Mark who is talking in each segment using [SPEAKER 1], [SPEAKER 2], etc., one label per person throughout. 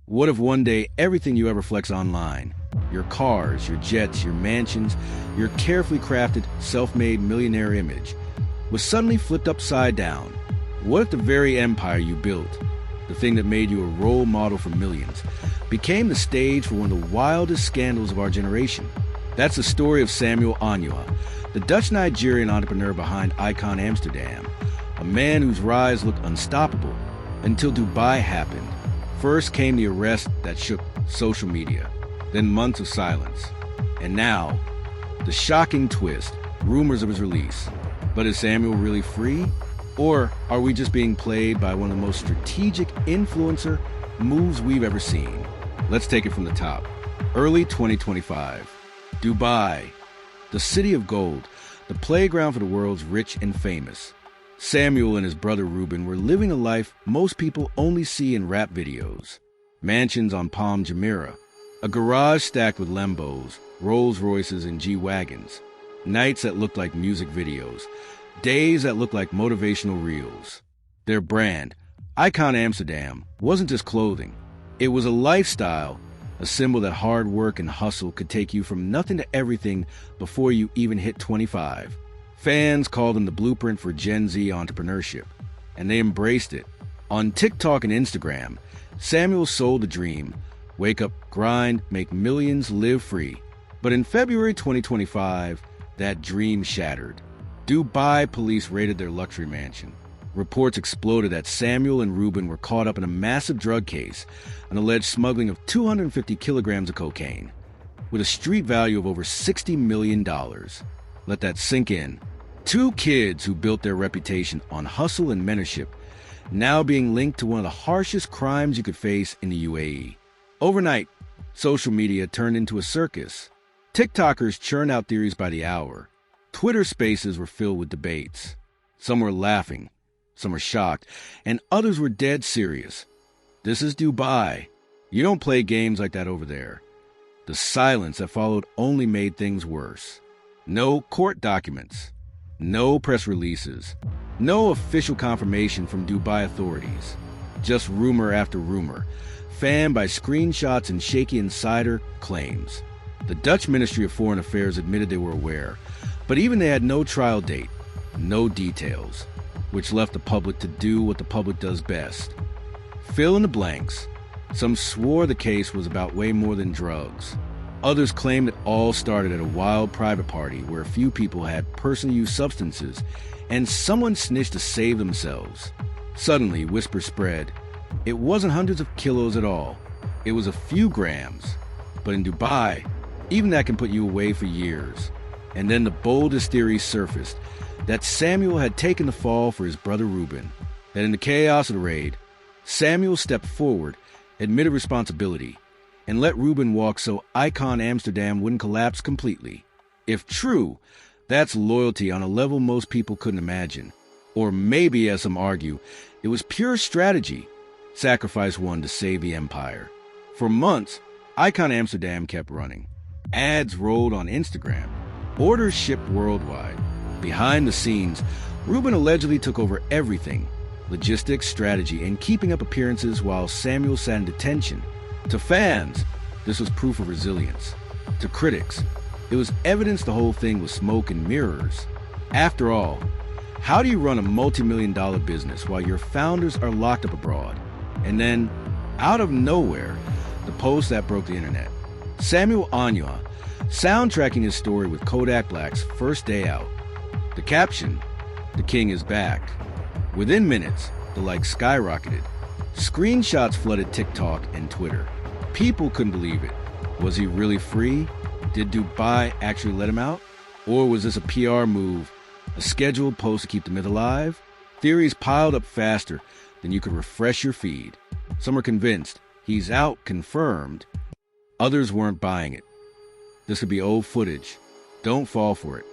[SPEAKER 1] What if one day everything you ever flex online, your cars, your jets, your mansions, your carefully crafted, self-made millionaire image, was suddenly flipped upside down? What if the very empire you built, the thing that made you a role model for millions, became the stage for one of the wildest scandals of our generation? That's the story of Samuel Onuha, the Dutch-Nigerian entrepreneur behind Icon Amsterdam, a man whose rise looked unstoppable until Dubai happened. First came the arrest that shook social media, then months of silence, and now, the shocking twist, rumors of his release. But is Samuel really free? Or are we just being played by one of the most strategic influencer moves we've ever seen? Let's take it from the top. Early 2025. Dubai, the city of gold, the playground for the world's rich and famous. Samuel and his brother Reuben were living a life most people only see in rap videos. Mansions on Palm Jumeirah, a garage stacked with Lambos, Rolls Royces, and G-Wagons. Nights that looked like music videos. Days that looked like motivational reels. Their brand, Icon Amsterdam, wasn't just clothing. It was a lifestyle, a symbol that hard work and hustle could take you from nothing to everything before you even hit 25. Fans called them the blueprint for Gen Z entrepreneurship, and they embraced it. On TikTok and Instagram, Samuel sold the dream: wake up, grind, make millions, live free. But in February 2025, that dream shattered. Dubai police raided their luxury mansion. Reports exploded that Samuel and Reuben were caught up in a massive drug case, an alleged smuggling of 250 kilograms of cocaine, with a street value of over $60 million. Let that sink in. Two kids who built their reputation on hustle and mentorship, now being linked to one of the harshest crimes you could face in the UAE. Overnight, social media turned into a circus. TikTokers churned out theories by the hour. Twitter spaces were filled with debates. Some were laughing, some were shocked, and others were dead serious. This is Dubai. You don't play games like that over there. The silence that followed only made things worse. No court documents, no press releases, no official confirmation from Dubai authorities. Just rumor after rumor, fanned by screenshots and shaky insider claims. The Dutch Ministry of Foreign Affairs admitted they were aware, but even they had no trial date, no details, which left the public to do what the public does best. Fill in the blanks. Some swore the case was about way more than drugs. Others claimed it all started at a wild private party where a few people had personal use substances and someone snitched to save themselves. Suddenly, whispers spread. It wasn't hundreds of kilos at all. It was a few grams. But in Dubai, even that can put you away for years. And then the boldest theory surfaced, that Samuel had taken the fall for his brother Reuben. That in the chaos of the raid, Samuel stepped forward, admitted responsibility, and let Reuben walk so Icon Amsterdam wouldn't collapse completely. If true, that's loyalty on a level most people couldn't imagine. Or maybe, as some argue, it was pure strategy. Sacrifice one to save the empire. For months, Icon Amsterdam kept running. Ads rolled on Instagram. Orders shipped worldwide. Behind the scenes, Reuben allegedly took over everything: logistics, strategy, and keeping up appearances while Samuel sat in detention. To fans, this was proof of resilience. To critics, it was evidence the whole thing was smoke and mirrors. After all, how do you run a multi-million-dollar business while your founders are locked up abroad? And then, out of nowhere, the post that broke the internet. Samuel Onuha, soundtracking his story with Kodak Black's first day out. The caption, "The king is back." Within minutes, the likes skyrocketed. Screenshots flooded TikTok and Twitter. People couldn't believe it. Was he really free? Did Dubai actually let him out? Or was this a PR move, a scheduled post to keep the myth alive? Theories piled up faster than you could refresh your feed. Some were convinced he's out, confirmed. Others weren't buying it. This could be old footage. Don't fall for it.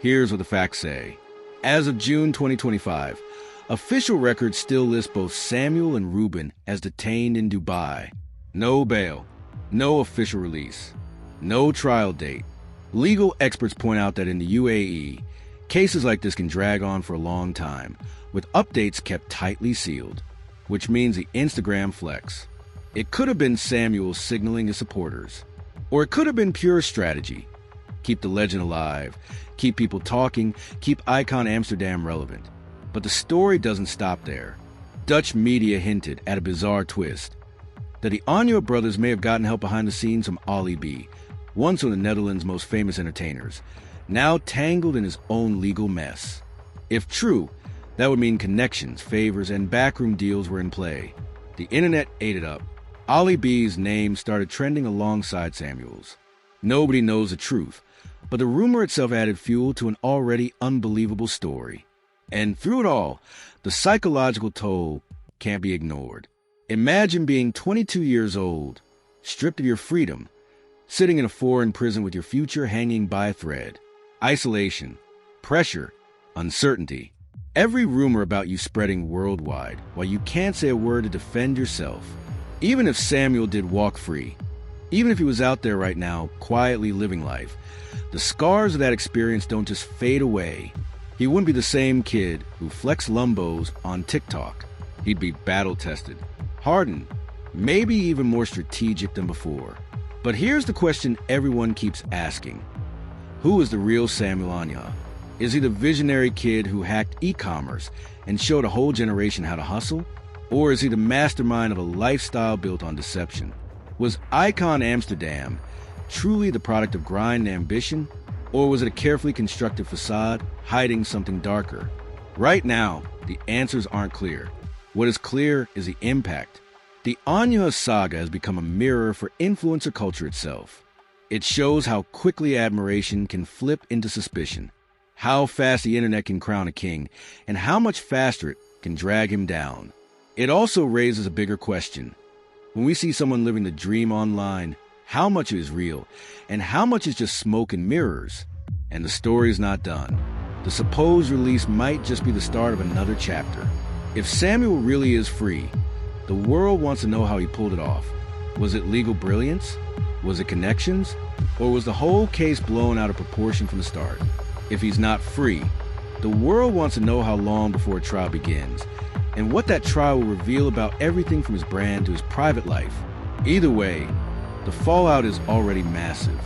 [SPEAKER 1] Here's what the facts say. As of June 2025, official records still list both Samuel and Reuben as detained in Dubai. No bail, no official release, no trial date. Legal experts point out that in the UAE, cases like this can drag on for a long time, with updates kept tightly sealed, which means the Instagram flex. It could have been Samuel signaling his supporters. Or it could have been pure strategy. Keep the legend alive, keep people talking, keep Icon Amsterdam relevant. But the story doesn't stop there. Dutch media hinted at a bizarre twist, that the Onuha brothers may have gotten help behind the scenes from Ali B, once one of the Netherlands' most famous entertainers, now tangled in his own legal mess. If true, that would mean connections, favors, and backroom deals were in play. The internet ate it up. Ali B's name started trending alongside Samuel's. Nobody knows the truth, but the rumor itself added fuel to an already unbelievable story. And through it all, the psychological toll can't be ignored. Imagine being 22 years old, stripped of your freedom, sitting in a foreign prison with your future hanging by a thread. Isolation, pressure, uncertainty. Every rumor about you spreading worldwide, while you can't say a word to defend yourself. Even if Samuel did walk free, even if he was out there right now, quietly living life, the scars of that experience don't just fade away. He wouldn't be the same kid who flexed Lumbos on TikTok. He'd be battle-tested, hardened, maybe even more strategic than before. But here's the question everyone keeps asking. Who is the real Samuel Onuha? Is he the visionary kid who hacked e-commerce and showed a whole generation how to hustle? Or is he the mastermind of a lifestyle built on deception? Was Icon Amsterdam truly the product of grind and ambition? Or was it a carefully constructed facade hiding something darker? Right now, the answers aren't clear. What is clear is the impact. The Onuha saga has become a mirror for influencer culture itself. It shows how quickly admiration can flip into suspicion, how fast the internet can crown a king, and how much faster it can drag him down. It also raises a bigger question. When we see someone living the dream online, how much is real, and how much is just smoke and mirrors? And the story's not done. The supposed release might just be the start of another chapter. If Samuel really is free, the world wants to know how he pulled it off. Was it legal brilliance? Was it connections? Or was the whole case blown out of proportion from the start? If he's not free, the world wants to know how long before a trial begins, and what that trial will reveal about everything from his brand to his private life. Either way, the fallout is already massive.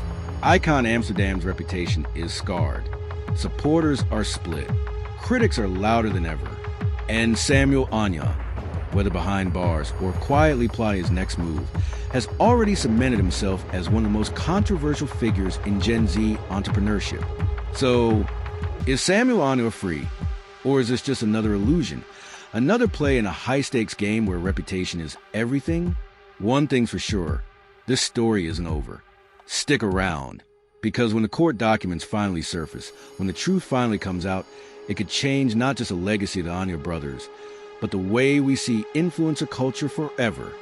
[SPEAKER 1] Icon Amsterdam's reputation is scarred. Supporters are split. Critics are louder than ever. And Samuel Onuha, whether behind bars or quietly plotting his next move, has already cemented himself as one of the most controversial figures in Gen Z entrepreneurship. So, is Samuel Onuha free? Or is this just another illusion? Another play in a high-stakes game where reputation is everything? One thing's for sure, this story isn't over. Stick around, because when the court documents finally surface, when the truth finally comes out, it could change not just the legacy of the Onuha brothers, but the way we see influencer culture forever.